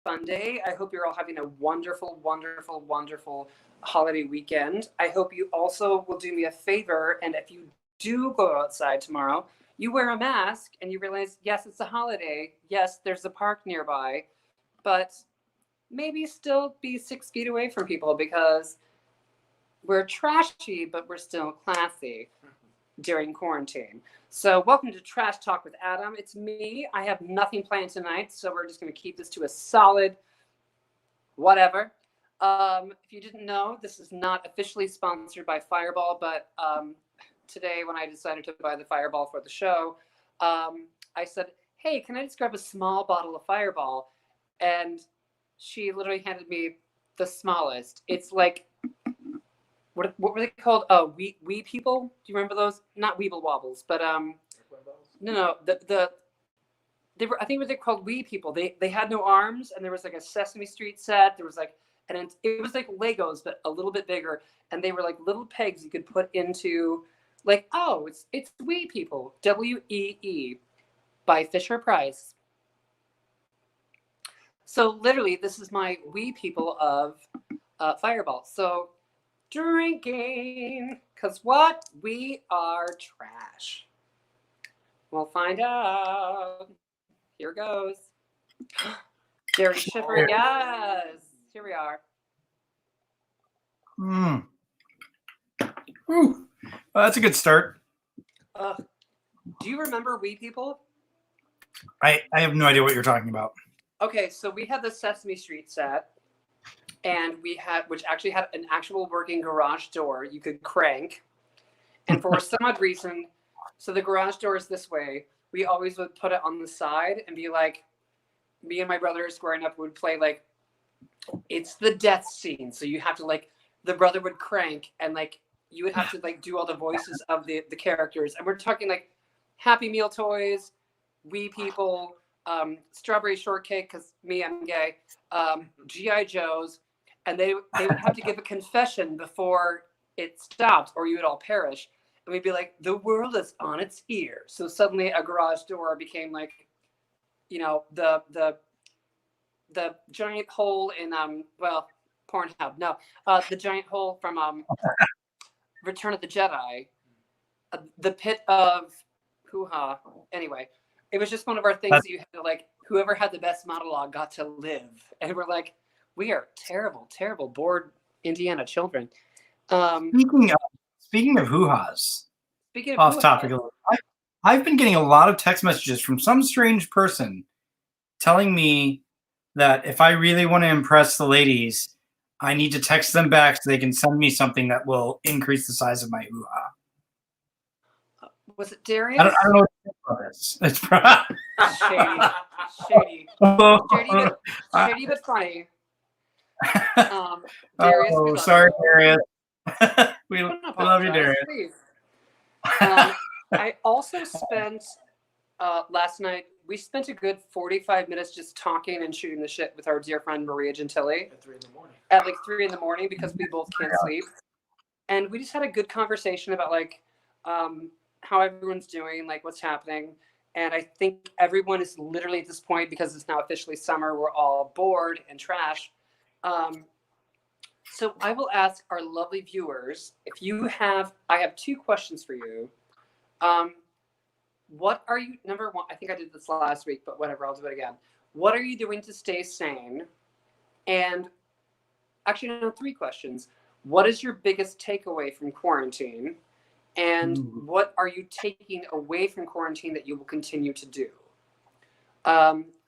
fun day. I hope you're all having a wonderful, wonderful, wonderful holiday weekend. I hope you also will do me a favor. And if you do go outside tomorrow, you wear a mask and you realize, yes, it's a holiday. Yes, there's a park nearby, but maybe still be 6 feet away from people because we're trashy, but we're still classy during quarantine. So welcome to Trash Talk with Adam. It's me. I have nothing planned tonight, so we're just going to keep this to a solid whatever. If you didn't know, this is not officially sponsored by Fireball, but today when I decided to buy the Fireball for the show, I said, hey, can I just grab a small bottle of Fireball? And she literally handed me the smallest. It's like, what were they called? Wee people. Do you remember those? Not Weeble Wobbles, but no, they were. I think they're called Wee people. They had no arms, and there was like a Sesame Street set. There was like, and it was like Legos, but a little bit bigger, and they were like little pegs you could put into, like, oh, it's Wee people. WEE by Fisher Price. So literally, this is my Wee people of Fireball. So drinking, because what? We are trash. We'll find out. Here goes. Jerry Schiffer, yes. Here we are. Ooh. Well, that's a good start. Do you remember Wee People? I have no idea what you're talking about. Okay, so we had the Sesame Street set, and which actually had an actual working garage door you could crank. And for some odd reason, so the garage door is this way. We always would put it on the side and be like, me and my brother squaring up would play like, it's the death scene. So you have to like, the brother would crank and like, you would have to like do all the voices of the characters. And we're talking like Happy Meal toys, Wee People, Strawberry Shortcake, because me, I'm gay, G.I. Joes. And they would have to give a confession before it stopped or you would all perish. And we'd be like, the world is on its ear. So suddenly a garage door became like, you know, the giant hole in, Pornhub. No, the giant hole from Return of the Jedi, the pit of hoo-ha. Anyway, it was just one of our things that you had to like, whoever had the best monologue got to live. And we're like, we are terrible, terrible, bored Indiana children. Speaking of hoo-has, off topic a little, I've been getting a lot of text messages from some strange person telling me that if I really want to impress the ladies, I need to text them back so they can send me something that will increase the size of my hoo-ha. Was it Darius? I don't know what to think about this. It's shady, but funny. Darius, sorry, Darius. we love you, Darius. I also spent last night. We spent a good 45 minutes just talking and shooting the shit with our dear friend Maria Gentili at 3 a.m. At like 3 a.m. because we both can't sleep, and we just had a good conversation about like how everyone's doing, like what's happening. And I think everyone is literally at this point, because it's now officially summer, we're all bored and trash. So I will ask our lovely viewers, I have 2 questions for you. What are you, number one, I think I did this last week, but whatever, I'll do it again. What are you doing to stay sane? And actually, no, 3 questions. What is your biggest takeaway from quarantine? And what are you taking away from quarantine that you will continue to do?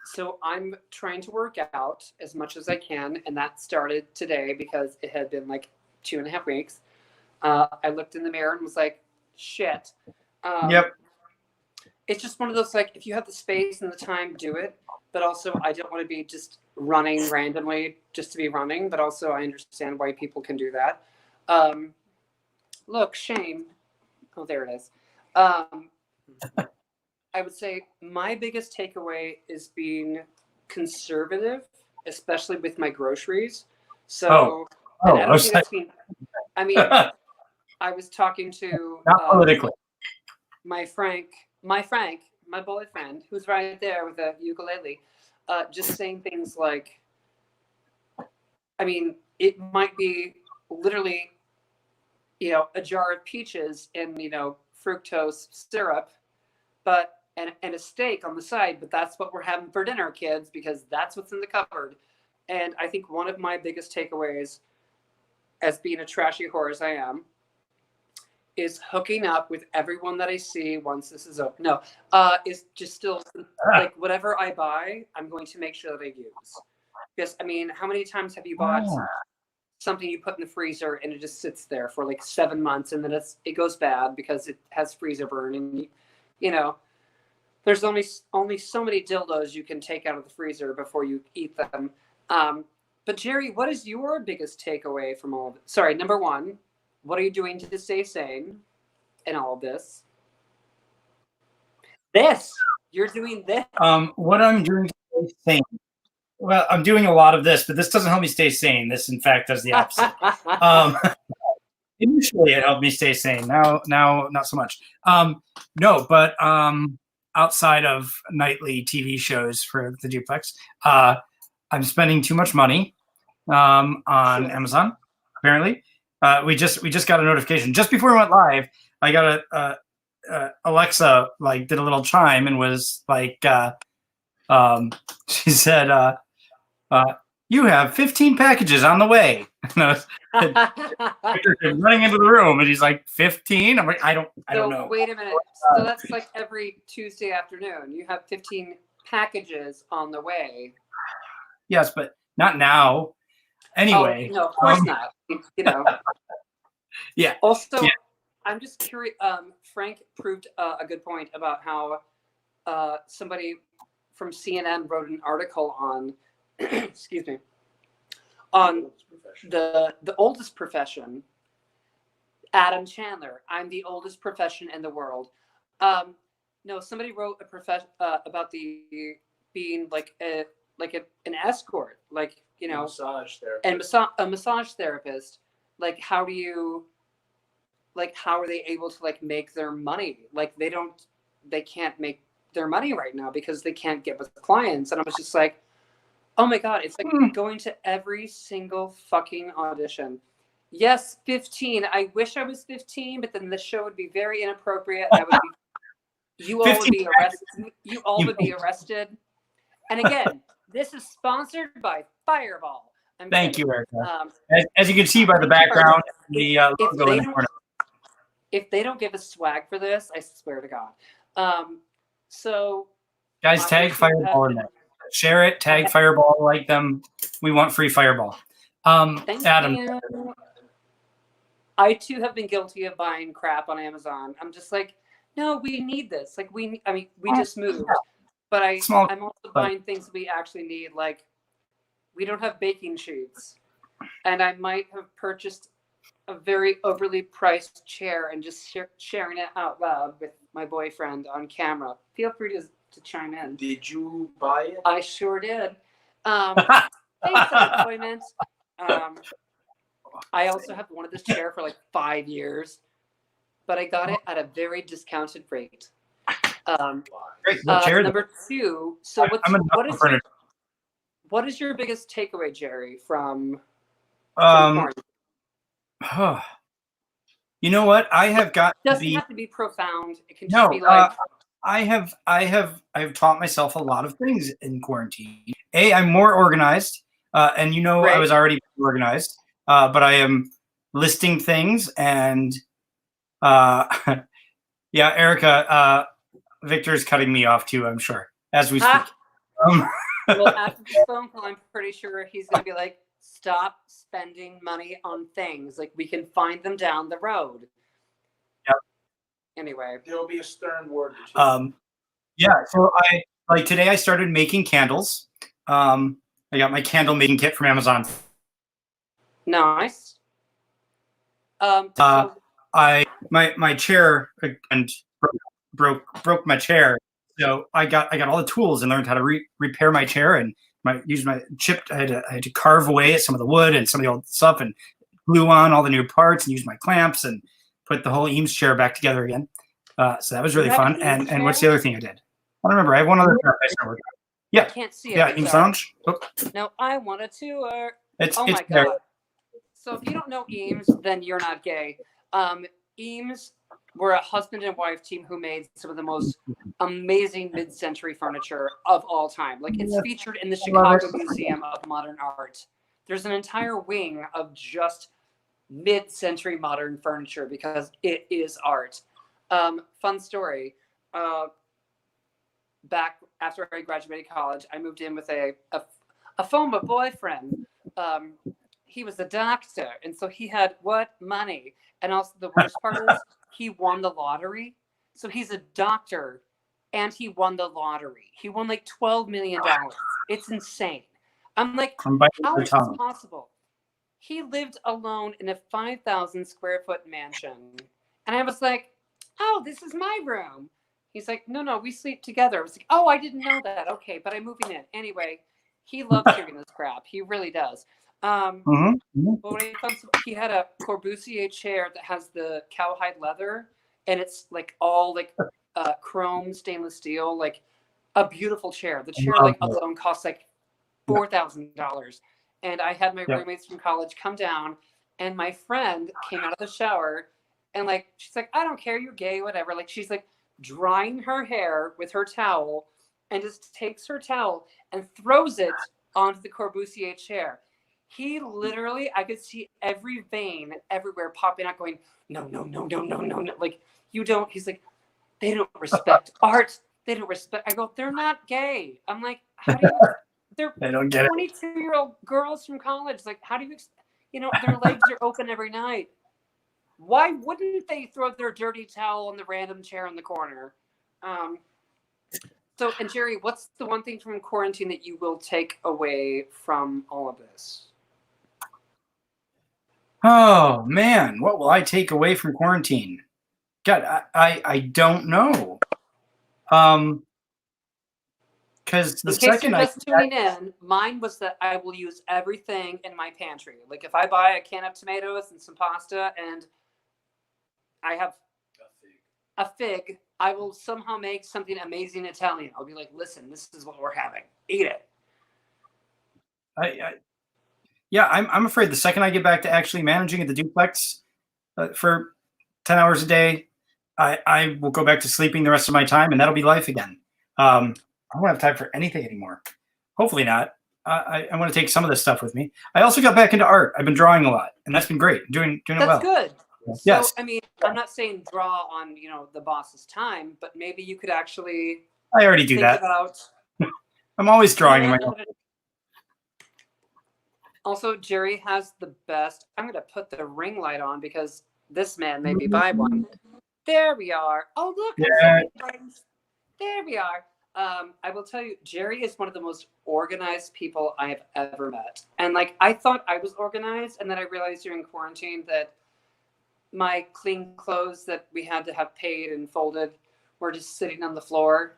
So I'm trying to work out as much as I can, and that started today because it had been like 2.5 weeks. I looked in the mirror and was like, shit. Yep. It's just one of those, like, if you have the space and the time, do it. But also, I don't want to be just running randomly just to be running. But also, I understand why people can do that. Look, shame. Oh, there it is. I would say my biggest takeaway is being conservative, especially with my groceries. So, I don't think that's been, I mean, I was talking to not politically. my boyfriend, who's right there with a ukulele, just saying things like, I mean, it might be literally, a jar of peaches and, fructose syrup, but and a steak on the side, but that's what we're having for dinner, kids, because that's what's in the cupboard. And I think one of my biggest takeaways, as being a trashy whore as I am, is hooking up with everyone that I see once this is open. No, is just still like whatever I buy, I'm going to make sure that I use. Because I mean, how many times have you bought something you put in the freezer and it just sits there for like 7 months and then it goes bad because it has freezer burn, and there's only so many dildos you can take out of the freezer before you eat them. But Jerry, what is your biggest takeaway from all of it? Sorry, number one, what are you doing to stay sane in all of this? You're doing this. What I'm doing to stay sane. Well, I'm doing a lot of this, but this doesn't help me stay sane. This, in fact, does the opposite. Initially, it helped me stay sane. Now, not so much. No, but outside of nightly TV shows for the duplex, I'm spending too much money on Amazon. Apparently, we just got a notification just before we went live. I got Alexa did a little chime and was like, she said, "You have 15 packages on the way." And I was running into the room, and he's like, 15? I'm like, I don't know. Wait a minute. So that's like every Tuesday afternoon. You have 15 packages on the way. Yes, but not now. Anyway. Oh, no, of course not. Yeah. Also, I'm just curious. Frank proved a good point about how somebody from CNN wrote an article on, excuse me, on the oldest profession, Adam Chandler. I'm the oldest profession in the world. No, somebody wrote a profession about being like an escort, massage therapist. and a massage therapist. How are they able to make their money? They can't make their money right now because they can't get with clients. And I was just like, oh my God, it's like going to every single fucking audition. Yes, 15. I wish I was 15, but then the show would be very inappropriate. And you all would be arrested. You all would be arrested. And again, this is sponsored by Fireball. Thank you, Erica. As you can see by the background, the logo in the corner. If they don't give us swag for this, I swear to God. So, guys, tag Fireball in there. Share it. Tag Fireball. Like them. We want free Fireball. Thank Adam. You. I too have been guilty of buying crap on Amazon. I'm just like, no, we need this. We just moved, but I'm also buying things we actually need. We don't have baking sheets, and I might have purchased a very overly priced chair and just sharing it out loud with my boyfriend on camera. Feel free to chime in. Did you buy it? I sure did. Thanks, unemployment. I also have wanted this chair for 5 years, but I got it at a very discounted rate. Number two. So what is your biggest takeaway, Jerry, from you know what? I have got. It doesn't have to be profound. It can just be I have taught myself a lot of things in quarantine. I'm more organized, and I was already organized, but I am listing things and Erica, Victor's cutting me off too, I'm sure, as we speak. Well, after this phone call, I'm pretty sure he's going to be like, stop spending money on things. We can find them down the road. Yep. Anyway. There'll be a stern word. So today I started making candles. I got my candle making kit from Amazon. Nice. My chair and broke my chair. So I got all the tools and learned how to repair my chair and use my chipped. I had to carve away at some of the wood and some of the old stuff and glue on all the new parts and use my clamps and put the whole Eames chair back together again. So that was really fun. And what's the other thing I did? I don't remember. I have one other stuff I started. Yeah. I can't see it. Yeah, Eames Lounge. Oh. No, I want a tour. Oh it's my God. So if you don't know Eames, then you're not gay. Eames were a husband and wife team who made some of the most amazing mid-century furniture of all time. Like it's featured in the Chicago Museum of Modern Art. There's an entire wing of just mid-century modern furniture because it is art. Fun story. Back after I graduated college, I moved in with a former boyfriend. He was a doctor, and so he had money. And also the worst part is he won the lottery. So he's a doctor, and he won the lottery. He won like $12 million. It's insane. I'm like, how is this possible? He lived alone in a 5,000 square foot mansion, and I was like, oh, this is my room. He's like, no, we sleep together. I was like, oh, I didn't know that. Okay, but I'm moving in. Anyway, he loves hearing this crap. He really does. But when he had a Corbusier chair that has the cowhide leather, and it's like all like chrome stainless steel, like a beautiful chair. The chair like alone costs like $4,000. And I had my roommates from college come down, and my friend came out of the shower, and like she's like, I don't care, you're gay, whatever. Like she's like drying her hair with her towel, and just takes her towel and throws it onto the Corbusier chair. He literally, I could see every vein everywhere popping out, going, no. Like, you don't. He's like, they don't respect art. They don't respect. I go, they're not gay. I'm like, how do you? They're 22-year-old girls from college. Like, how do you, their legs are open every night. Why wouldn't they throw their dirty towel on the random chair in the corner? So, and Jerry, what's the one thing from quarantine that you will take away from all of this? Oh man, what will I take away from quarantine? God, I don't know. Because the second you're just tuning in, mine was that I will use everything in my pantry. Like if I buy a can of tomatoes and some pasta, and I have a fig, I will somehow make something amazing Italian. I'll be like, listen, this is what we're having. Eat it. I'm afraid the second I get back to actually managing at the duplex for 10 hours a day, I will go back to sleeping the rest of my time, and that'll be life again. I won't have time for anything anymore. Hopefully not. I want to take some of this stuff with me. I also got back into art. I've been drawing a lot, and that's been great. Doing it well. That's good. Yes. So, I mean, I'm not saying draw on, the boss's time, but maybe you could actually. I already do that. I'm always drawing in my. Also, Jerry has the best. I'm going to put the ring light on because this man made me buy one. There we are. Oh, look. Yeah. There we are. I will tell you, Jerry is one of the most organized people I have ever met. And like, I thought I was organized, and then I realized during quarantine that my clean clothes that we had to have paid and folded were just sitting on the floor,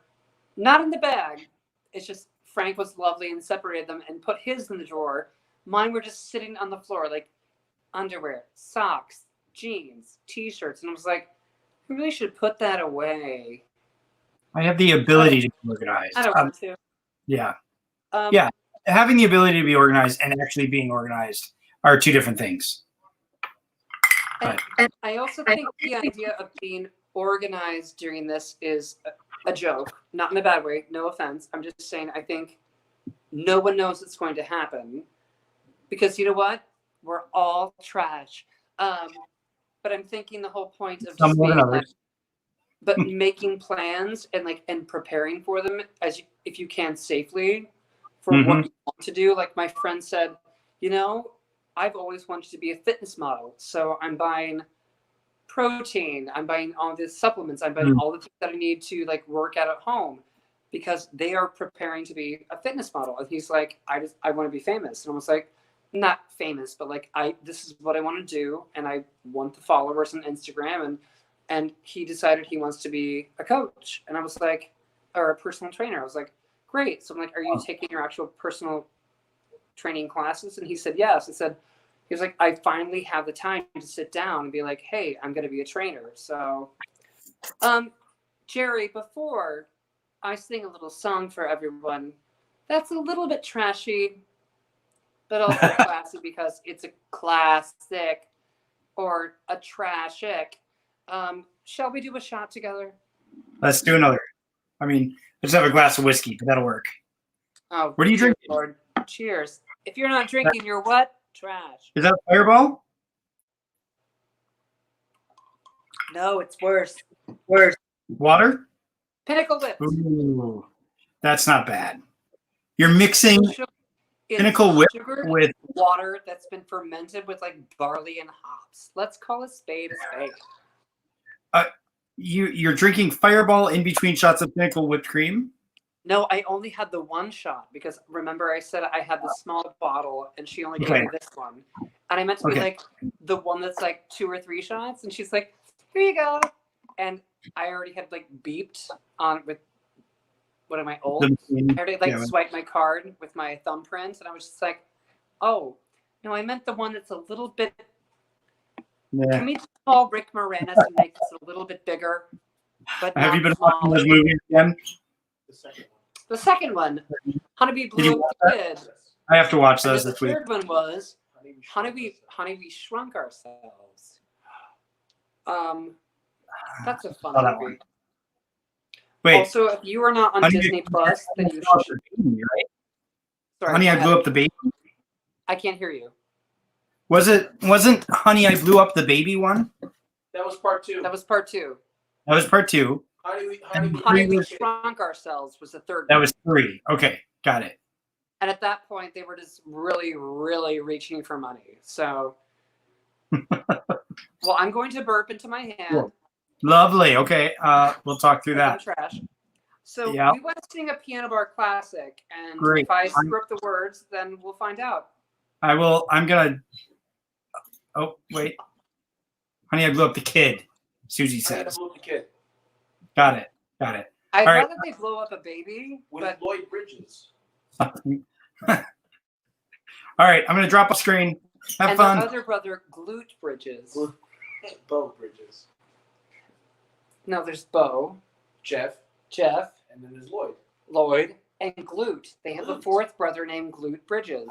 not in the bag. It's just Frank was lovely and separated them and put his in the drawer. Mine were just sitting on the floor, like underwear, socks, jeans, t-shirts. And I was like, I really should put that away. I have the ability to be organized. I don't want to. Yeah. Having the ability to be organized and actually being organized are two different things. And I also think the idea of being organized during this is a joke, not in a bad way, no offense. I'm just saying, I think no one knows what's going to happen because you know what? We're all trash. But I'm thinking the whole point of just being but making plans and preparing for them if you can safely for what you want to do. Like my friend said, I've always wanted to be a fitness model. So I'm buying protein. I'm buying all these supplements. I'm buying all the things that I need to work out at home because they are preparing to be a fitness model. And he's like, I want to be famous. And I was like, not famous, but this is what I want to do. And I want the followers on Instagram. And he decided he wants to be a coach. And I was like, or a personal trainer. I was like, great. So I'm like, are you taking your actual personal training classes? And he said, yes. He was like, I finally have the time to sit down and be like, hey, I'm going to be a trainer. So, Jerry, before I sing a little song for everyone, that's a little bit trashy, but also classy. classy because it's a classic or a trashic. Shall we do a shot together? Let's do another. I mean, let's have a glass of whiskey, but that'll work. Oh, what are you drinking? Lord. Cheers. If you're not drinking, you're what? Trash. Is that Fireball? No, it's worse. Worse. Water? Pinnacle Whip. Ooh, that's not bad. You're mixing Pinnacle Whip with water that's been fermented with like barley and hops. Let's call a spade a spade. You're drinking Fireball in between shots of Pinnacle whipped cream? No, I only had the one shot because remember I said I had the small bottle and she only gave me this one. And I meant to be like the one that's like 2 or 3 shots. And she's like, here you go. And I already had like beeped on with, what am I old? I already like swiped my card with my thumbprint. And I was just like, oh, no, I meant the one that's a little bit. Yeah. Can we just call Rick Moranis and make this a little bit bigger? But have you been watching those movies again? The second one, Honeybee Blew Up the Kid. I have to watch those this week. The third one was Honeybee Shrunk Ourselves. That's a fun movie. One. Wait. Also, if you are not on Disney Plus, then you should. Baby, right? Sorry, Honey, I Blew Up the Baby. I can't hear you. Wasn't Honey, I Blew Up the Baby one? That was part 2. That was part 2. That was part 2. Honeybee Shrunk Ourselves was the third. That was 3. Okay, got it. And at that point, they were just really, really reaching for money. So, well, I'm going to burp into my hand. Cool. Lovely. Okay, we'll talk through that. Trash. So we want to sing a piano bar classic, and if I screw up the words, then we'll find out. I will. I'm gonna. Oh wait, Honey, I Blew Up the Kid. Susie says. Blew Up the Kid. Got it. I'd rather they blow up a baby. With Lloyd Bridges. All right, I'm gonna drop a screen. Have fun. And the other brother, Glute Bridges. Bo Bridges. No, there's Bo. Jeff. And then there's Lloyd. Lloyd. And Glute. They have a fourth brother named Glute Bridges.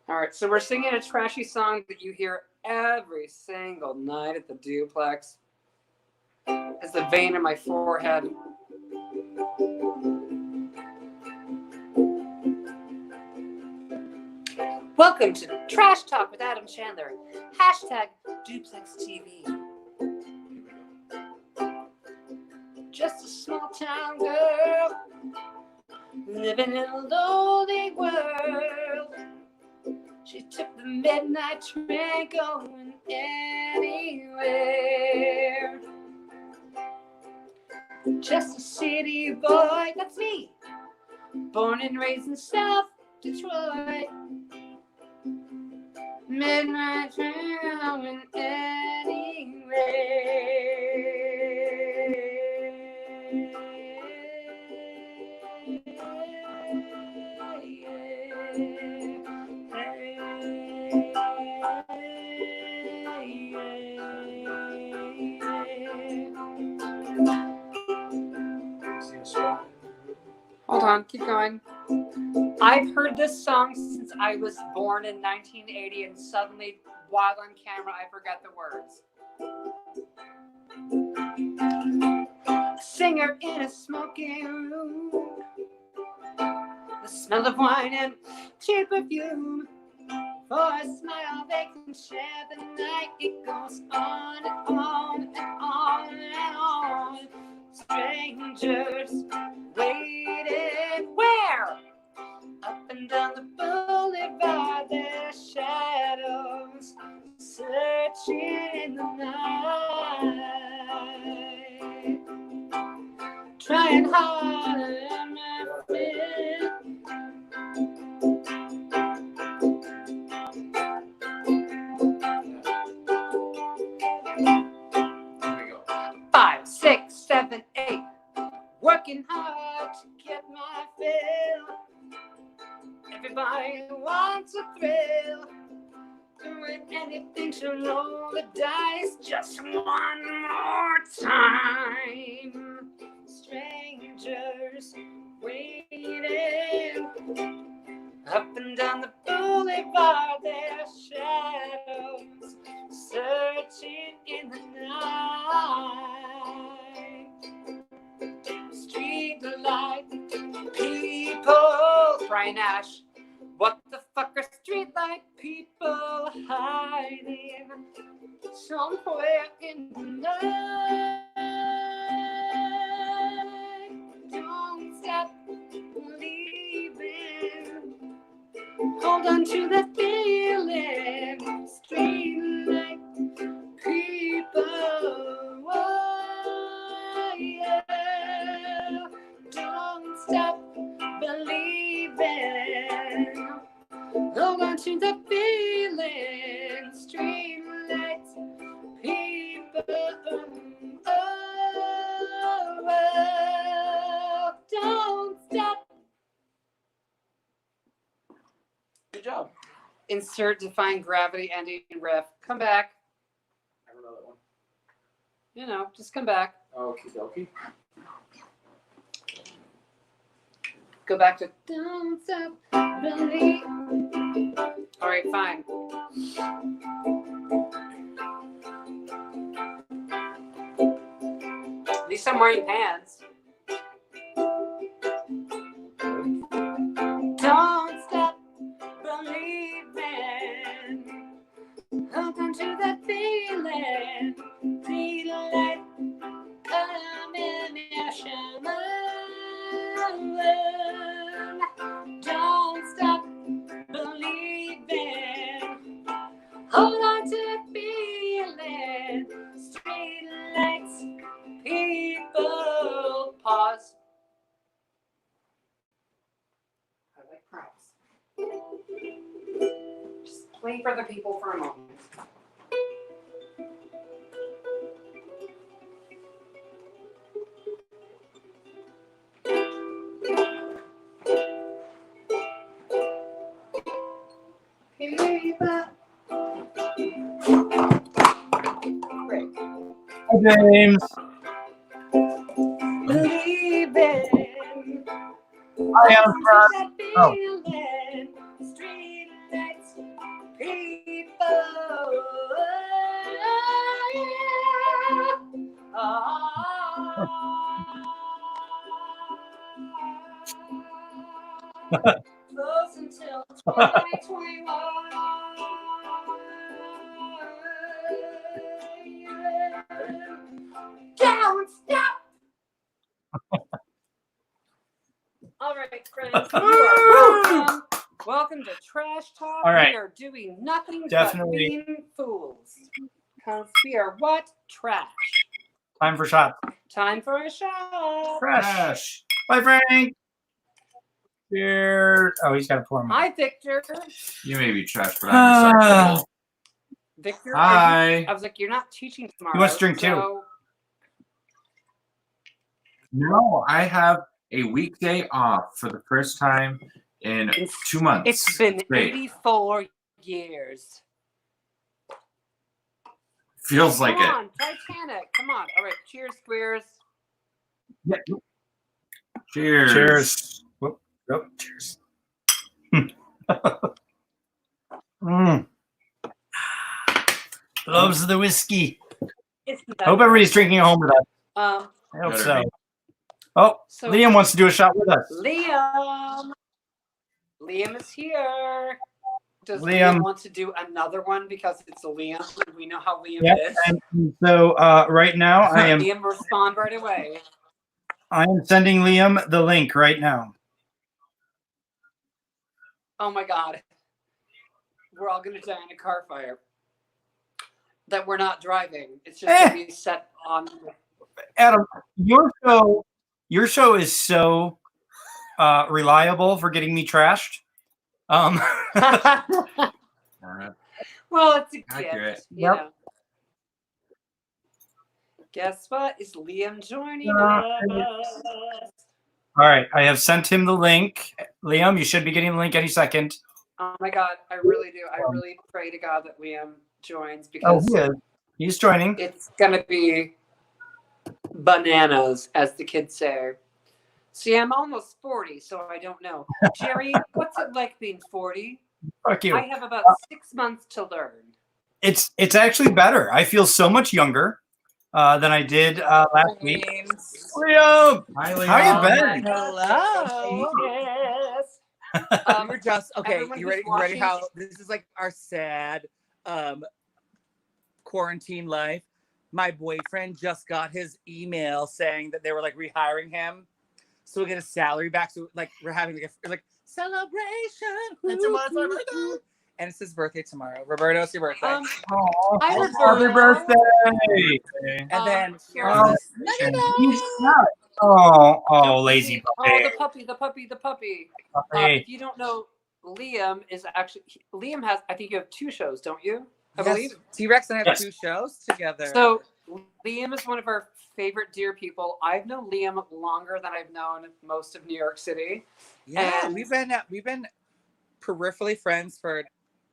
All right, so we're singing a trashy song that you hear every single night at the duplex. It's the vein in my forehead. Welcome to Trash Talk with Adam Chandler. Hashtag Duplex TV. Just a small town girl living in a lonely world. She took the midnight train going anywhere. Just a city boy, that's me. Born and raised in South Detroit. Midnight train going Hold on, keep going. I've heard this song since I was born in 1980, and suddenly, while on camera, I forgot the words. Singer in a smoking room, the smell of wine and cheap perfume. For a smile they can share the night. It goes on and on and on and on. Strangers waiting where? Up and down the boulevard, their shadows searching in the night, trying hard to let my fear. 5, 6, 7, 8, working hard to get my fill. Everybody wants a thrill, doing anything to roll the dice just one more time. Strangers waiting up and down the boulevard. are their shadows searching in the night. Street light people. Brian Nash. What the fuck are streetlight people hiding somewhere in the night? Don't stop believing. Hold on to that feeling. Streetlight people. Oh, yeah. Don't stop believing. Hold on to the feeling. Streetlights, people. Oh, don't stop. Good job. Insert define gravity ending riff. Come back. I don't know that one. You know, just come back. Okie dokie. Go back to don't stop believe. All right, fine. At least I'm wearing pants. Don't stop believing. Hold on to that feeling. Feel like ammunition. Don't stop believing. Hold on to that feeling. Street lights, people. Pause. I like props. Just play for the people for a moment. Great. Hi, James. Believing. Hi, Amazon. Oh. Street lights, people. Close until 2021. Don't stop. All right, friends. You are welcome. Welcome to Trash Talk. All right. We are doing nothing Definitely. but being fools. Because we are what? Trash. Time for shots. Time for a shot. Trash. Bye, Frank. Cheers. Oh, he's got to pour more. Hi, Victor. You may be trash, but I'm recyclable. Victor, Hi. I was like, you're not teaching tomorrow. He wants to drink too. so- No, I have a weekday off for the first time in 2 months. It's been Great. 84 years. Feels like Come it. on, Titanic. Come on. All right, cheers, squares. Yeah. Cheers. Cheers. Whoop. Whoop. Cheers. Loves the whiskey. It's I hope everybody's drinking at home with us. I hope Better so. be. Oh, So Liam wants to do a shot with us. Liam is here. Does Liam. Liam want to do another one because it's a Liam? And we know how Liam Yep. is. And so right now I am Liam, respond right away. sending Liam the link right now. Oh my God. We're all going to die in a car fire. That we're not driving. It's just going to be set on. Adam, your show is so reliable for getting me trashed. All right. Well, it's a Accurate. gift. You Yep. know. Guess what? Is Liam joining Uh, us? All right, I have sent him the link. Liam, you should be getting the link any second. Oh my God, I really do. I really pray to God that Liam joins Oh, because he is. He's joining. it's gonna be bananas, as the kids say. See, I'm almost 40, so I don't know. Jerry, what's it like being 40? Fuck you. I have about 6 months to learn. It's actually better. I feel so much younger than I did last week. Liam, Hi, Liam. how you been? Hello. Yes. We're just okay. everyone You who's ready? You ready? watching- How this is like our sad quarantine life. My boyfriend just got his email saying that they were like rehiring him, so we'll get his salary back. So like we're having like celebration. And tomorrow's my birthday. And it's his birthday tomorrow. Roberto, it's your birthday. Aw, Hi, happy Roberto. birthday! and then here Oh, is he's not. Oh, lazy Oh, puppy. the puppy. Puppy. If you don't know, Liam is actually Liam has. I think you have 2 shows, don't you? I yes, believe. T-Rex and I have Yes. 2 shows together. So Liam is one of our favorite dear people. I've known Liam longer than I've known most of New York City. yeah, and- we've been peripherally friends for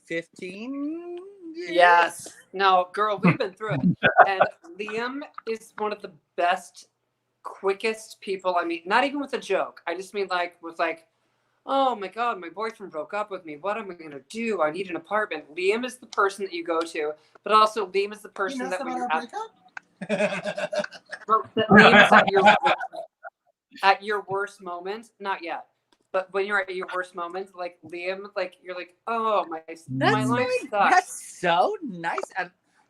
15 years. Yes. No, girl, we've been through it. And Liam is one of the best, quickest people I meet. Not even with a joke. I just mean like with like, oh my God, my boyfriend broke up with me. What am I gonna do? I need an apartment. Liam is the person that you go to, but also Liam is the person that when you're Liam is at your worst moment. Not yet. But when you're at your worst moment, like Liam, like you're like, oh my life sucks. That's so nice.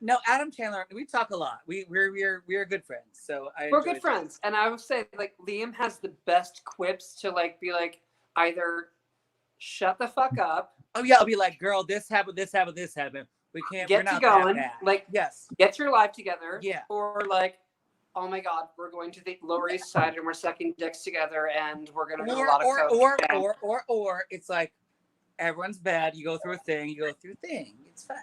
No, Adam Chandler, we talk a lot. We're good friends. So We're good friends, and I would say like Liam has the best quips to like be like either shut the fuck up, Oh yeah, I'll be like, girl, this happened. We can't. Get we're to not going, that bad. like- yes, get your life together, Yeah. or like, oh my God, we're going to the Lower East Side and we're sucking dicks together and we're gonna do a lot of coke. and- or it's like everyone's bad. You go through a thing. It's fine.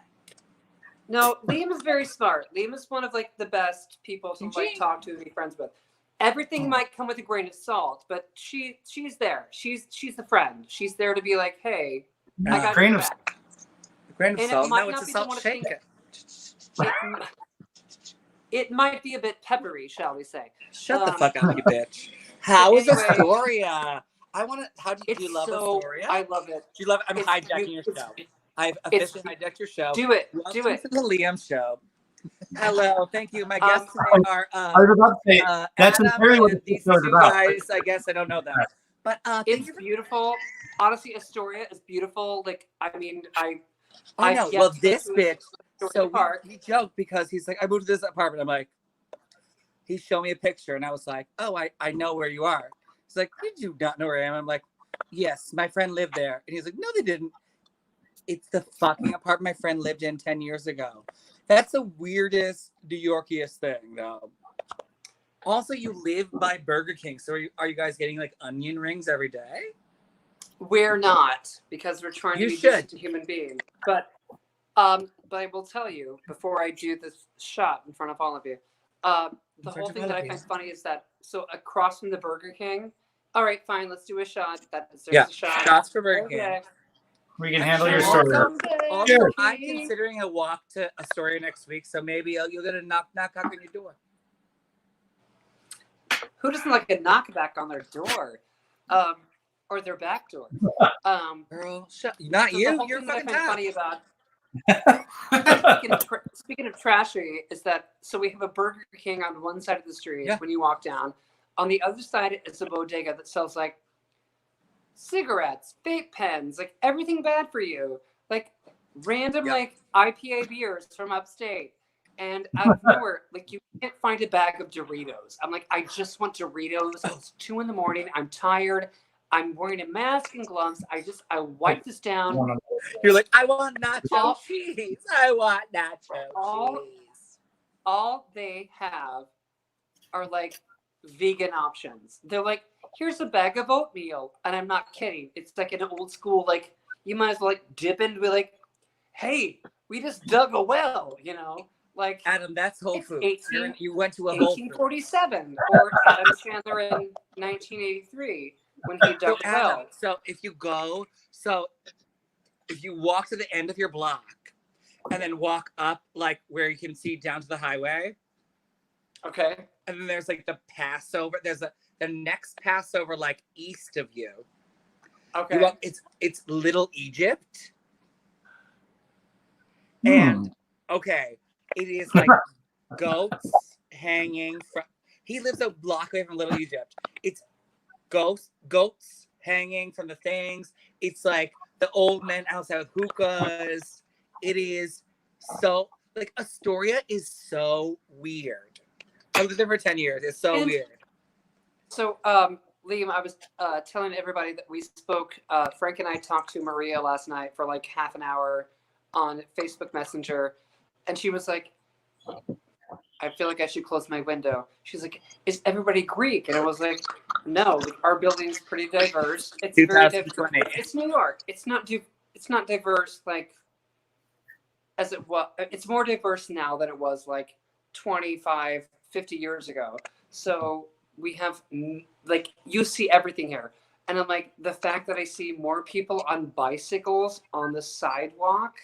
No, Liam is very smart. Liam is one of like the best people to like talk to and be friends with. Everything might come with a grain of salt, but she's there. She's the friend. She's there to be like, hey, I got grain your of back. A grain of And it salt. might No, not it's a be salt someone to shaker. It might be a bit peppery, shall we say? Shut the fuck up, you bitch. How is anyway- Astoria? I want to. How do It's you love so, Astoria? I love it. Do you love? I'm It's hijacking your it's- show. I've it's- officially hijacked your show. Do it. Welcome Do it. to the Liam show. Hello, thank you. My guests Um, today are I was about to say, that's Adam entirely what and this these show is 2 about. guys. I guess I don't know them, but thank It's you for- beautiful. Honestly, Astoria is beautiful. Like, I mean, I I've know. yet Well, to go this to bitch. Astoria So Park. we joke because he's like, I moved to this apartment. I'm like, he showed me a picture, and I was like, oh, I know where you are. He's like, did you not know where I am? I'm like, yes, my friend lived there, and he's like, no, they didn't. It's the fucking apartment my friend lived in 10 years ago. That's the weirdest New Yorkiest thing, though. Also, you live by Burger King, so are you guys getting like onion rings every day? We're not, because we're trying You to be should. decent human beings. But I will tell you before I do this shot in front of all of you. The whole thing that I find funny is that across from the Burger King. All right, fine, let's do a shot. That deserves a shot. Shots for Burger King. Okay. We can handle your Also- story. Also, Sure. I'm considering a walk to Astoria next week, so maybe you'll get a knock on your door. Who doesn't like a knockback on their door, or their back door? Girl, not So you. The whole You're thing that I fucking find top. funny about speaking of trashy is that we have a Burger King on one side of the street Yeah. when you walk down. On the other side is a bodega that sells like cigarettes, vape pens, like everything bad for you, like random Yeah. like IPA beers from upstate. And out of nowhere, like you can't find a bag of Doritos. I'm like, I just want Doritos. It's 2 a.m. I'm tired. I'm wearing a mask and gloves. I wipe this down. You're like, I want nacho All- cheese. I want nacho All- cheese. All they have are like vegan options. They're like, here's a bag of oatmeal. And I'm not kidding. It's like an old school, like, you might as well like dip in and be like, hey, we just dug a well, you know? Like Adam, that's Whole It's Foods. 18 You went to a Whole Foods. 1847 or Adam Chandler in 1983 when he So, dug a well. Adam, if you walk to the end of your block and then walk up like where you can see down to the highway, Okay. and then there's like the Passover. There's the next Passover like east of you. Okay. You walk, it's Little Egypt. And okay, it is like goats hanging from. He lives a block away from Little Egypt. It's goats hanging from the things. It's like the old men outside with hookahs. It is so like Astoria is so weird. I lived there for 10 years. It's so weird. So, Liam, I was telling everybody that we spoke. Frank and I talked to Maria last night for like half an hour on Facebook Messenger, and she was like, I feel like I should close my window. She's like, is everybody Greek? And I was like, no, like, our building's pretty diverse. It's very diverse. It's New York. It's not diverse like as it was. It's more diverse now than it was like 25, 50 years ago. So we have like, you see everything here. And I'm like, the fact that I see more people on bicycles on the sidewalk.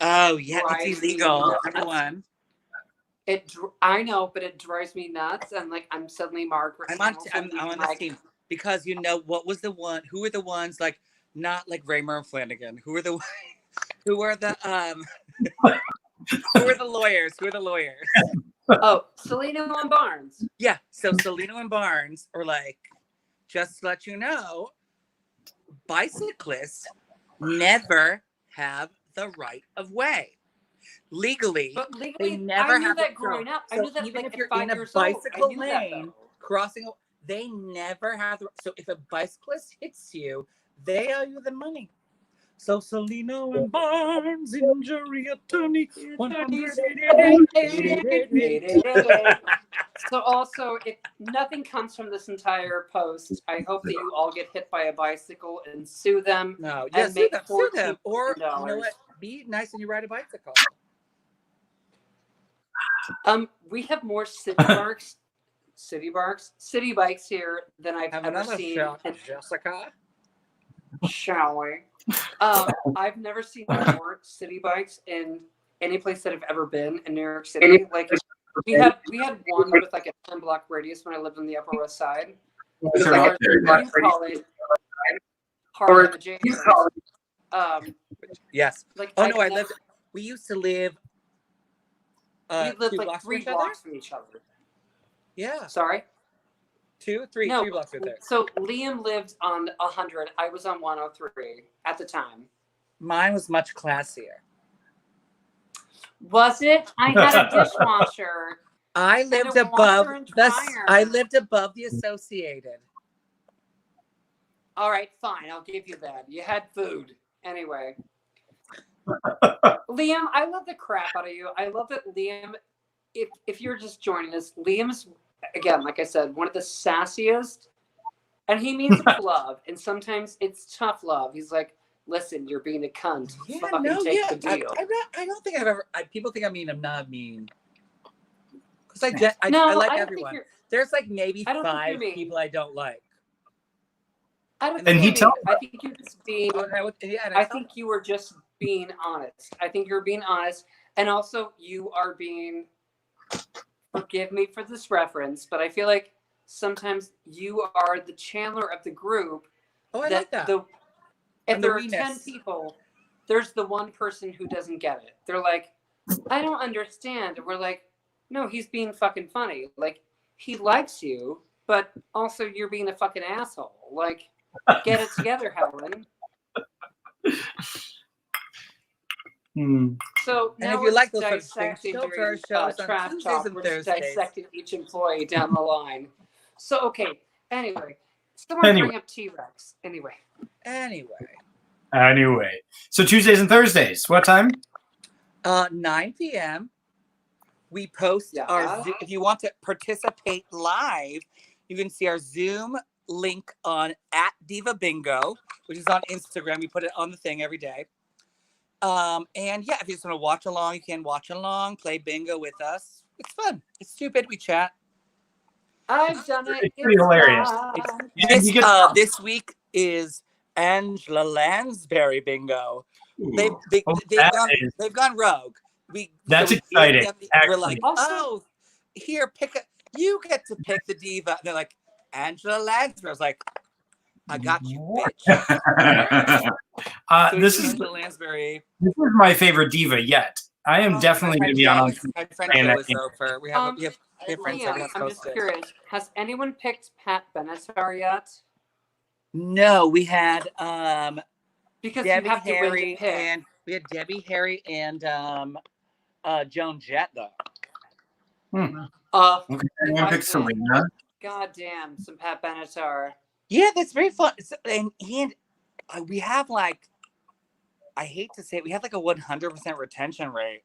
Oh yeah, it's illegal. Everyone. I know, but it drives me nuts. And like, I'm suddenly Margaret. I'm on this team because you know what was the one? Who were the ones like not like Raymer and Flanagan? Who were the who were the who were the lawyers? Who are the lawyers? Oh, Salino and Barnes. Yeah, so Salino and Barnes are like, just to let you know, bicyclists never have the right of way. Legally, but legally, they never I knew have that growing up. I knew that even like if you're at 5 in a years old, bicycle lane crossing, they never have. So if a bicyclist hits you, they owe you the money. So Salino and Barnes, injury attorney, 188. So also, if nothing comes from this entire post, I hope that you all get hit by a bicycle and sue them. No, and yes, make sue them. Or you $14. know what? Be nice when you ride a bicycle. We have more city bikes here than I've ever seen. Jessica, shall we? I've never seen more city bikes in any place that I've ever been in New York City. Like we had one with like a 10-block radius when I lived on the Upper West Side. It was like Harlem adjacent. Yes. Like we used to live. We lived like 3 blocks from each other. Yeah. Sorry. 3 blocks right there. So Liam lived on 100. I was on 103 at the time. Mine was much classier. Was it? I had a dishwasher. I lived above the Associated. All right, fine. I'll give you that. You had food. Anyway. Liam, I love the crap out of you. I love that Liam, if you're just joining us, Liam's, again, like I said, one of the sassiest, and he means love, and sometimes it's tough love. He's like, listen, you're being a cunt. Yeah, take the deal. I don't think I've ever, people think I mean, I'm not mean. Because I like everyone. There's like maybe 5 people I don't like. I don't and think he I think you're just being. I think you were just being honest. I think you're being honest, and also you are being. Forgive me for this reference, but I feel like sometimes you are the Chandler of the group. Oh, I like that. If there are 10 people, there's the one person who doesn't get it. They're like, I don't understand, and we're like, no, he's being fucking funny. Like he likes you, but also you're being a fucking asshole. Like. Get it together, Helen. So and now if you like those dissecting shows trash talk, we're just dissecting each employee down the line. So okay. Anyway, someone bring up T-Rex. Anyway. So Tuesdays and Thursdays. What time? 9 p.m. We post our. If you want to participate live, you can see our Zoom link on @DivaBingo, which is on Instagram. We put it on the thing every day. And yeah, if you just want to watch along, you can watch along, play bingo with us. It's fun. It's stupid. We chat. I've done it. It's pretty hilarious. This week is Angela Lansbury bingo. They've gone rogue. That's exciting. We're like, here, you get to pick the diva. And they're like, Angela Lansbury. I was like, I got you, bitch. This is Angela Lansbury. This is my favorite diva yet. I am definitely going to be on. My friend playing Joe that is game. over. We have friends that Liam, we're not I'm supposed just to. curious. Has anyone picked Pat Benatar yet? No, we had Because Debbie you have to win to Harry pick. and we had Debbie Harry and Joan Jett though. Okay, anyone pick Serena? God damn, some Pat Benatar. Yeah, that's very fun. So, and we have like, I hate to say it, we have like a 100% retention rate.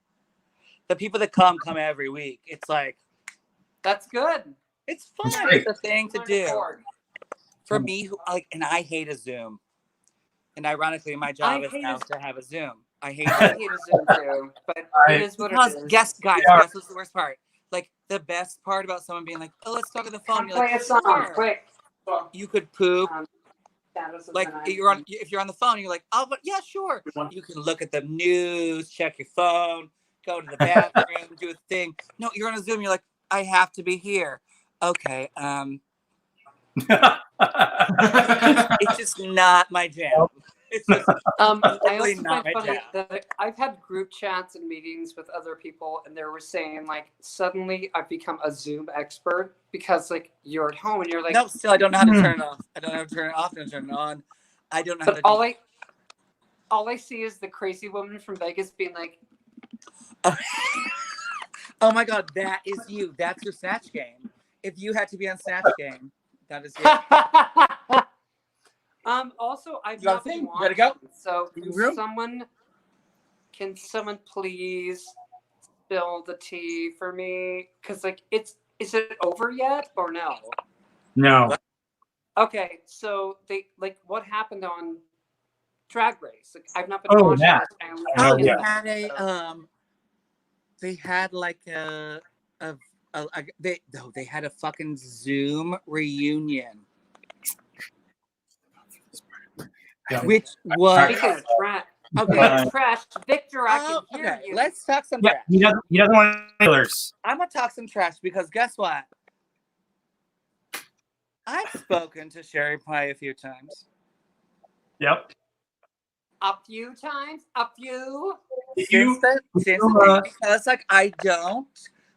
The people that come every week. It's like, that's good. It's fun. It's it's a thing to do. For me, and I hate a Zoom. And ironically, my job is now to have a Zoom. I hate a Zoom too, but it is what it is. Guess what's the worst part? Like the best part about someone being like, "Oh, let's talk on the phone." You're like, "Sure." Quick. You could poop. Like if you're on the phone, you're like, "Oh, but yeah, sure." You can look at the news, check your phone, go to the bathroom, do a thing. No, you're on a Zoom. You're like, "I have to be here." Okay. It's just not my jam. It's just I also not find my funny jam. that I've had group chats and meetings with other people, and they were saying like, suddenly I've become a Zoom expert because like you're at home and you're like, no, still I don't know how to turn it off. I don't know how to turn it off and turn it on. I don't know how to. All I see is the crazy woman from Vegas being like, "Oh my God, that is you. That's your Snatch Game. If you had to be on Snatch Game, that is you." Also, I've You got not a thing? been You gotta go? watching, so can someone please spill the tea for me? Because like is it over yet or no? No. Okay, so they like what happened on Drag Race? Like I've not been watching yeah. this. They had like they had a fucking Zoom reunion. Which was trash. Okay, trash. Victor, I can hear you. Let's talk some trash. He doesn't want spoilers. I'm gonna talk some trash because guess what? I've spoken to Sherry Pie a few times. Yep. A few times. A few. Because like I don't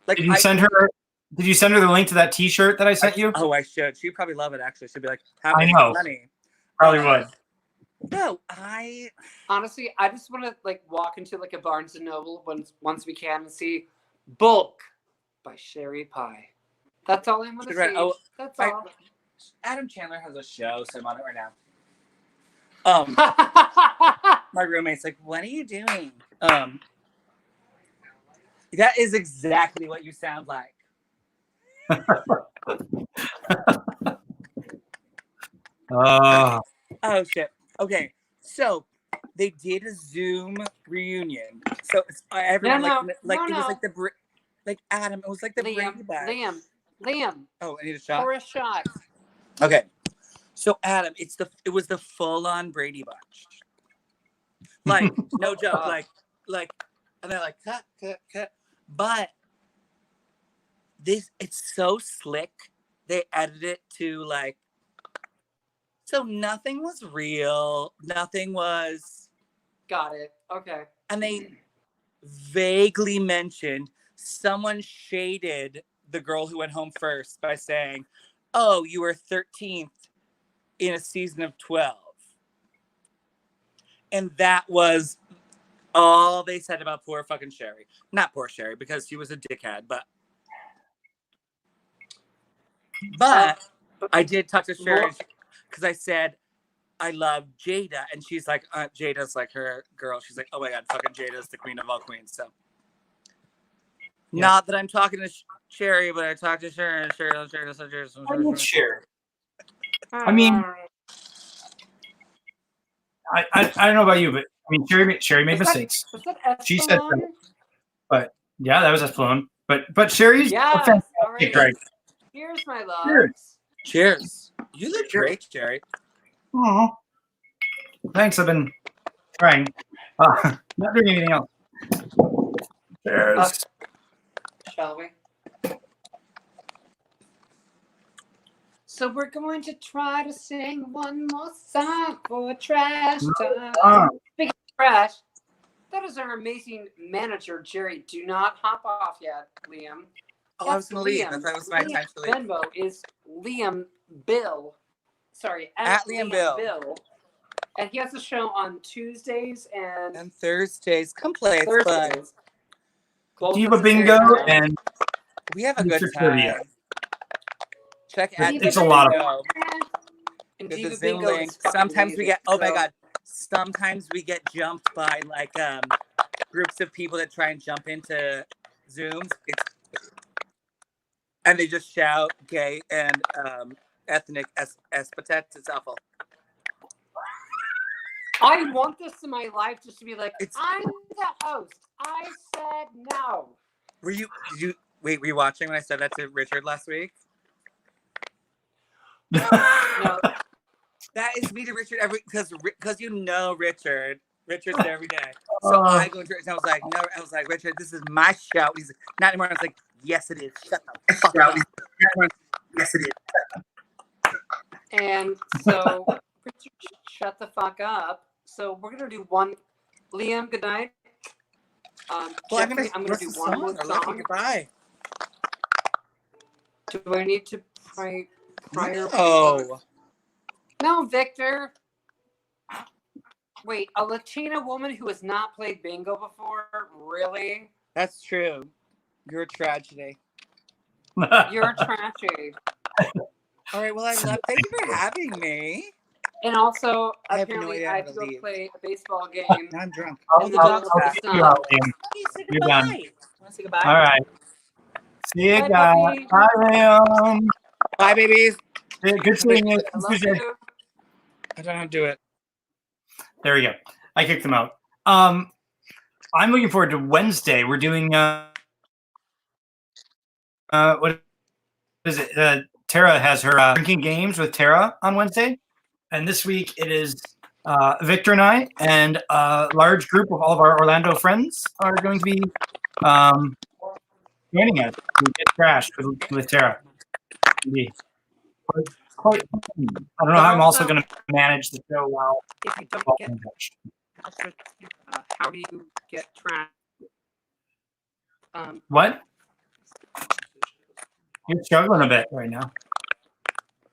like. Did you send her? Did you send her the link to that T-shirt that I sent you? Oh, I should. She'd probably love it. Actually, she'd be like, I know. Money. Probably would. No, honestly, I just want to like walk into like a Barnes and Noble once we can and see Bulk by Sherry Pie. That's all I want to see. Oh, that's all. Adam Chandler has a show, so I'm on it right now. My roommate's like, "What are you doing?" That is exactly what you sound like. Oh shit. Okay, so they did a Zoom reunion. So everyone it was like like Adam. It was like the Brady Bunch. Liam. Oh, I need a shot. Pour a shot. Okay, so Adam, it was the full-on Brady Bunch. Like no joke, like, and they're like cut. But it's so slick. They edited it to like. So nothing was real. Nothing was. Got it. Okay. And they vaguely mentioned someone shaded the girl who went home first by saying, "Oh, you were 13th in a season of 12." And that was all they said about poor fucking Sherry. Not poor Sherry, because she was a dickhead, but I did talk to Sherry. Because I said, I love Jada. And she's like, Jada's like her girl. She's like, oh my God, fucking Jada's the queen of all queens. So, not that I'm talking to Sherry, but I talked to Sherry and Sherry. Sherry. I mean, I don't know about you, but I mean, Sherry made mistakes. She said, but yeah, that was Espelon. But Sherry's a fantastic drag. Cheers, my love. Cheers. You look great, Sherry. Oh, thanks. I've been trying. Not doing anything else. Cheers. Shall we? So we're going to try to sing one more song for trash time. Speaking of trash, That is our amazing manager, Jerry. Do not hop off yet, Liam. Oh, I was going to leave. That was my Liam time to leave. Venmo is Liam Bill. Sorry, At Liam Bill. And he has a show on Tuesdays and Thursdays. Come play. It's fun. Thursdays. Both Diva at the Bingo same time. and We have a good Mr. time. Trivia. Check out It's a lot of Bingo. And With Diva the Zoom Bingo link. is fucking Sometimes we amazing. get, oh my So- God. Sometimes we get jumped by like groups of people that try and jump into Zooms. And they just shout gay and ethnic epithets. It's awful. I want this in my life just to be like, It's- I'm the host. I said no. Were you watching when I said that to Richard last week? No, That is me to Richard because you know Richard. Richard's there every day. So I go into it and I was like, no, I was like, Richard, this is my show. He's like, not anymore. I was like, yes, it is. Shut the fuck up. Yes, it is. and so Richard, shut the fuck up. So we're gonna do one. Liam, good night. Well, Jeffrey, I'm gonna do one more Lucky song. goodbye. Do I need to pray prior? Oh. No, Victor. Wait, a Latina woman who has not played bingo before? Really? That's true. You're a tragedy. You're trashy. All right, well, I love. Thank you for having me. And also, I have no apparently, idea I how have to to go leave. play a baseball game. Now I'm drunk. And the dog's I'll back. see you out, Liam. Say You're done. goodbye. Want to say goodbye? All right. See you Bye, guys. puppy. Bye, Liam. Bye, babies. Good seeing you. I love you. I don't know how to do it. There we go. I kicked them out. I'm looking forward to Wednesday. We're doing what is it? Tara has her drinking games with Tara on Wednesday, and this week it is Victor and I and a large group of all of our Orlando friends are going to be joining us to get trashed with Tara. Quite, I don't know how I'm also going to manage the show while If you don't get how do you get trapped? What? You're struggling a bit right now.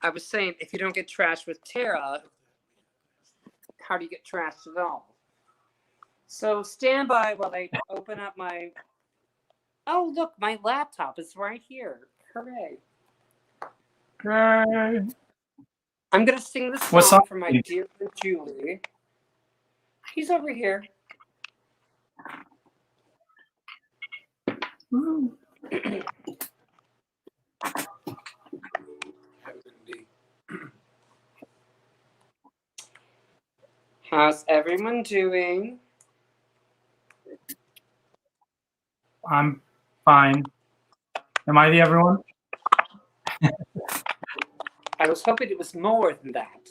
I was saying, if you don't get trashed with Tara, how do you get trashed at all? So stand by while I open up my. Oh, look, my laptop is right here. Hooray. I'm going to sing this What song song? for my dear friend Julie. He's over here. How's everyone doing? I'm fine. Am I the everyone? I was hoping it was more than that.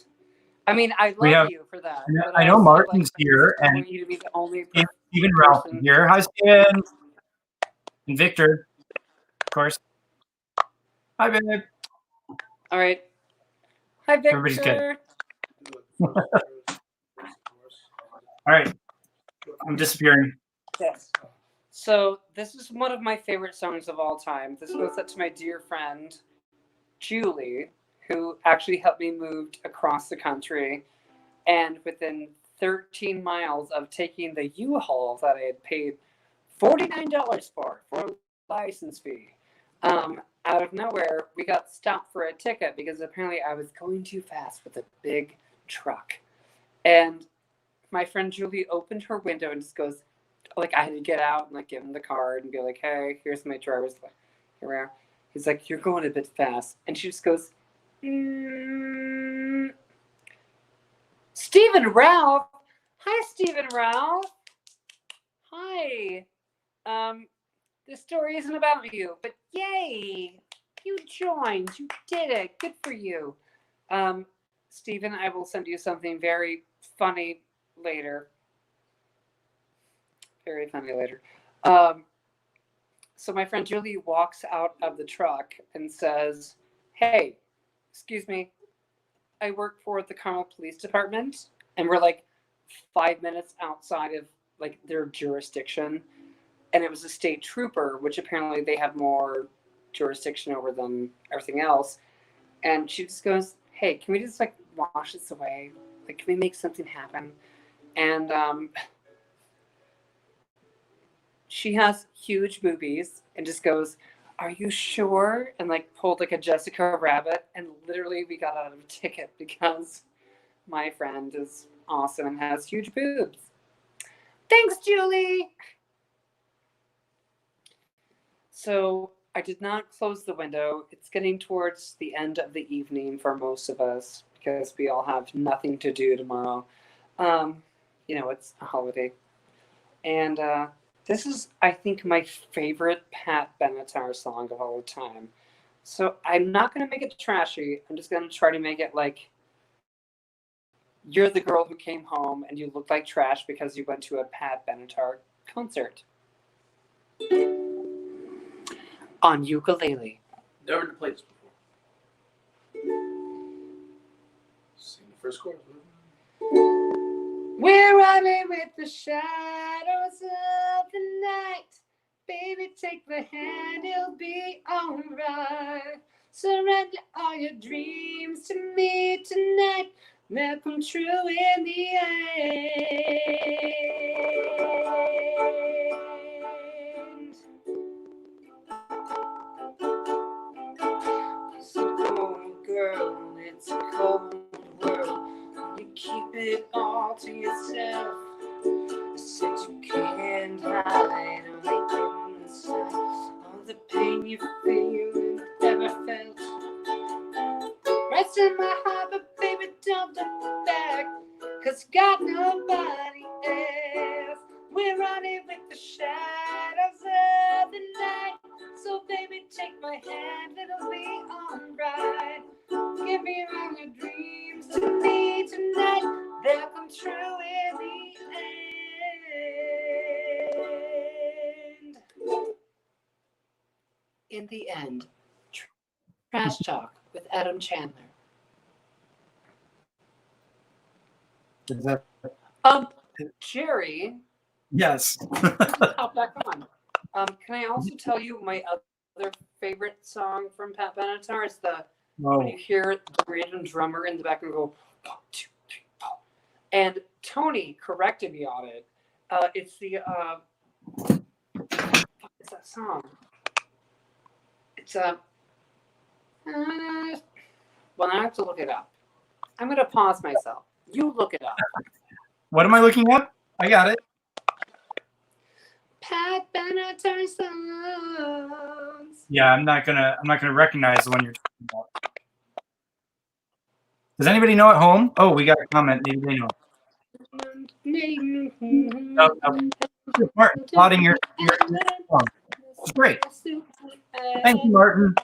I mean, I We love have- you for that. I know- but I know also, Martin's here, I and want you to be the only Stephen Ralph is here. Hi, Steven. And Victor, of course. Hi, babe. All right. Hi, Victor. Everybody's good. All right. I'm disappearing. Yes. So this is one of my favorite songs of all time. This goes out to my dear friend, Julie, who actually helped me move across the country. And within 13 miles of taking the U-Haul that I had paid $49 for a license fee, out of nowhere, we got stopped for a ticket because apparently I was going too fast with a big truck. And my friend Julie opened her window and just goes, like, I had to get out and like give him the card and be like, hey, here's my driver's license. Here we are. He's like, you're going a bit fast. And she just goes, Stephen Ralph. Hi, Stephen Ralph. Hi. This story isn't about you, but yay, you joined. You did it. Good for you. Stephen, I will send you something very funny later. Very funny later. So my friend Julie walks out of the truck and says, hey, excuse me, I work for the Carmel Police Department, and we're like 5 minutes outside of like their jurisdiction, and it was a state trooper, which apparently they have more jurisdiction over than everything else. And she just goes, "Hey, can we just like wash this away? Like, can we make something happen?" And she has huge boobies and just goes, "Are you sure?" And like pulled like a Jessica Rabbit, and literally we got out of a ticket because my friend is awesome and has huge boobs. Thanks, Julie. So I did not close the window. It's getting towards the end of the evening for most of us because we all have nothing to do tomorrow. It's a holiday. And this is, I think, my favorite Pat Benatar song of all time. So I'm not going to make it trashy. I'm just going to try to make it like, you're the girl who came home and you look like trash because you went to a Pat Benatar concert. On ukulele. Never to play this before. Sing the first chorus. We're running with the shadows of the night. Baby, take the hand, it'll be alright. Surrender all your dreams to me tonight. They'll come true in the end. It's a cold girl, it's a cold world. You keep it all to yourself. Said you can't hide only inside all the pain you feel and never felt. Rest in my heart, but baby, don't look back, 'cause got nobody else. We're running with the shadows of the night. So baby, take my hand, it'll be alright. Give me all your dreams to me tonight. They'll come true in the end. In the end, Trash Talk with Adam Chandler. Is that? Jerry, Yes. hop back on. Can I also tell you my other favorite song from Pat Benatar is when you hear the random drummer in the back and go 1, 2, 3, 4. And Tony corrected me on it. It's the what is that song? It's well, I have to look it up. I'm gonna pause myself. You look it up. What am I looking up? I got it. Pat Benatar songs. Yeah, I'm not gonna recognize the one you're talking about. Does anybody know at home? Oh, we got a comment. Maybe they know. Martin, applauding your song. It's great. Thank you, Martin.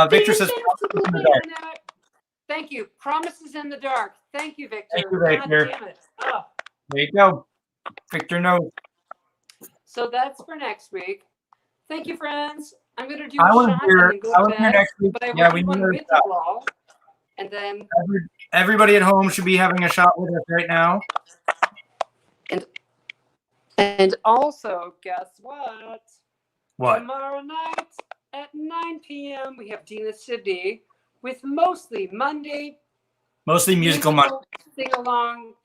Victor says, "Thank you. Promises in the dark." Thank you, Victor. Thank you, Victor. God damn it. Oh. There you go. Victor knows. So that's for next week. Thank you, friends. I'm going to do I a want shot to hear. and go I to want to hear bed, next week. but I Yeah, will we do one need with you all. And then everybody at home should be having a shot with us right now. And also, guess what? What? Tomorrow night at 9 p.m. we have Dina Sydney with mostly musical Monday. Sing along.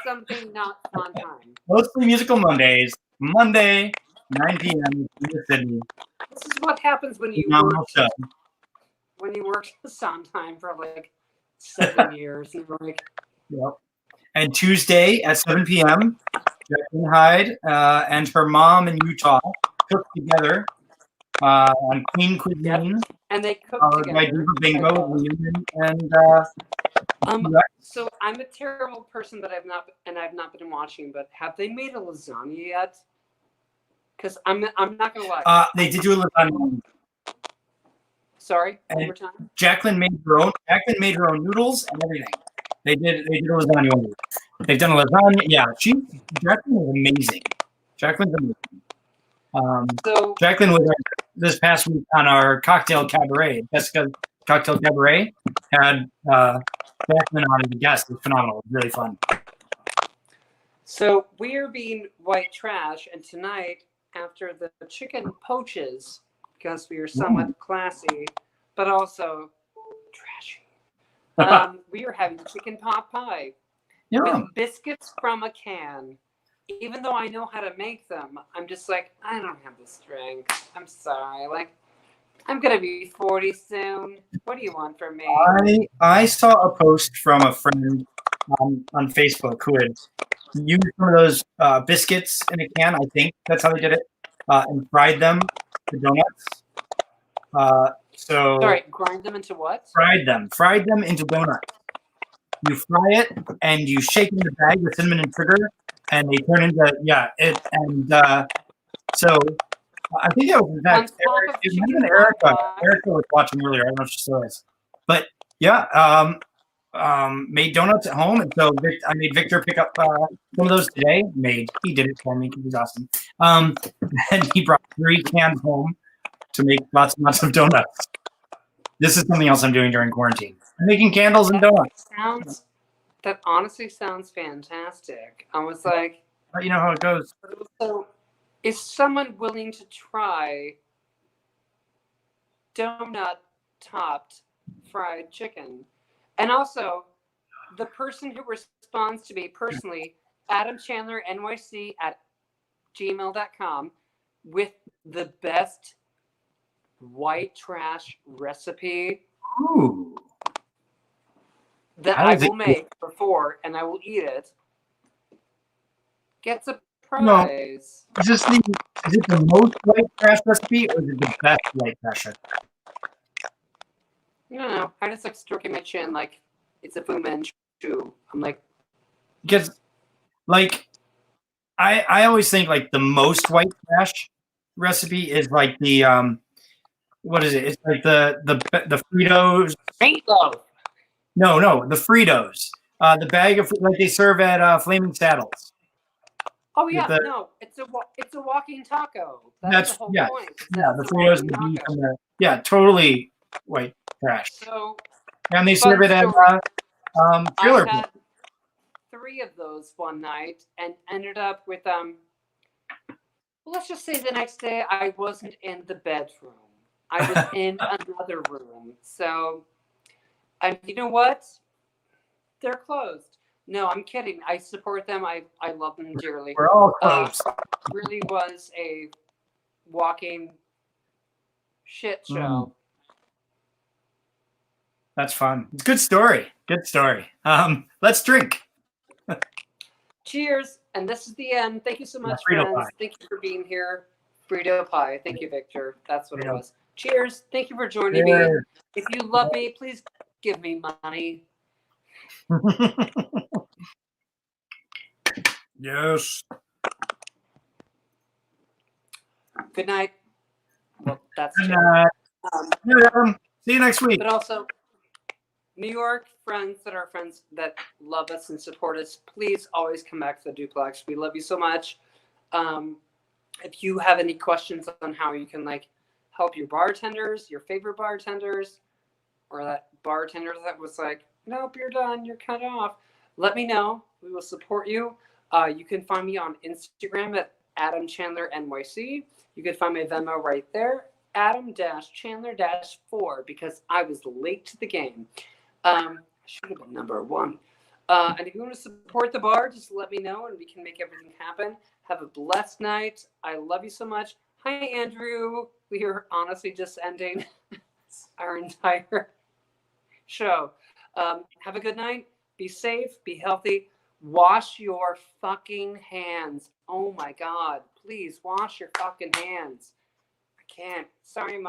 Something not on time. Mostly musical Mondays. Monday, 9 p.m. in Sydney. This is what happens when you work Sondheim for like 7 years. And like, yep. And Tuesday at 7 p.m., Jacqueline Hyde and her mom in Utah cook together on Queen Cuisine. Yep. And they cook together. By Diva Bingo and so I'm a terrible person, but I've not been watching. But have they made a lasagna yet? Because I'm not gonna lie. They did do a lasagna. Sorry, and one more time. Jacqueline made her own noodles and everything. They did a lasagna. They've done a lasagna. Yeah, Jacqueline is amazing. Jacqueline's amazing. So Jacqueline was this past week on our cocktail cabaret. Jessica's cocktail cabaret had Jacqueline on as a guest. It was phenomenal. It was really fun. So we are being white trash, and tonight, after the chicken poaches, because we are somewhat classy, but also trashy, we are having chicken pot pie with biscuits from a can. Even though I know how to make them, I'm just like, I don't have the strength. I'm sorry. Like, I'm gonna be 40 soon. What do you want from me? I saw a post from a friend on Facebook who had used some of those biscuits in a can. I think that's how they did it, and fried them to donuts. Sorry, grind them into what? Fried them into donuts. You fry it and you shake in the bag with cinnamon and sugar, and they turn into so I think it was in fact Erica. Erica was watching earlier. I don't know if she still is, but yeah, made donuts at home, and so I made Victor pick up some of those today. He did it for me because he's awesome. And he brought 3 cans home to make lots and lots of donuts. This is something else I'm doing during quarantine. I'm making candles and donuts. That honestly sounds fantastic. I was like, but you know how it goes. So, is someone willing to try donut-topped fried chicken? And also, the person who responds to me personally, Adam Chandler NYC at gmail.com, with the best white trash recipe that I will make before, and I will eat it, gets a prize. No. Is it the most white trash recipe, or is it the best white trash recipe? I don't know. I just like stroking my chin like it's a Fu Manchu. I'm like, because like I always think like the most white trash recipe is like the what is it? It's like the Fritos. Meatloaf. No, the Fritos. The bag of like they serve at Flaming Saddles. Oh yeah, no, it's a walking taco. That's the whole point. Yeah, the Fritos and the beef and the totally white trash. So, and they serve it at I had 3 of those one night and ended up with let's just say the next day I wasn't in the bedroom. I was in another room. So, you know what? They're closed. No, I'm kidding. I support them. I love them dearly. We're all closed. Really was a walking shit show. That's fun. It's a good story. Good story. Let's drink. Cheers. And this is the end. Thank you so much, friends. Pie. Thank you for being here. Frito pie. Thank you, Victor. That's what it was. Cheers. Thank you for joining me. If you love me, please give me money. Yes. Good night. Well, that's Good night. See you next week. But also, New York friends that are friends that love us and support us, please always come back to the duplex. We love you so much. If you have any questions on how you can like help your bartenders, your favorite bartenders, or that bartender that was like, nope, you're done, you're cut off, let me know. We will support you. You can find me on Instagram at Adam Chandler NYC. You can find my Venmo right there, Adam-Chandler-4, because I was late to the game. Should have been number 1. And if you want to support the bar, just let me know and we can make everything happen. Have a blessed night. I love you so much. Hi, Andrew. We are honestly just ending our entire show. Have a good night. Be safe. Be healthy. Wash your fucking hands. Oh my God. Please wash your fucking hands. I can't. Sorry, Mom.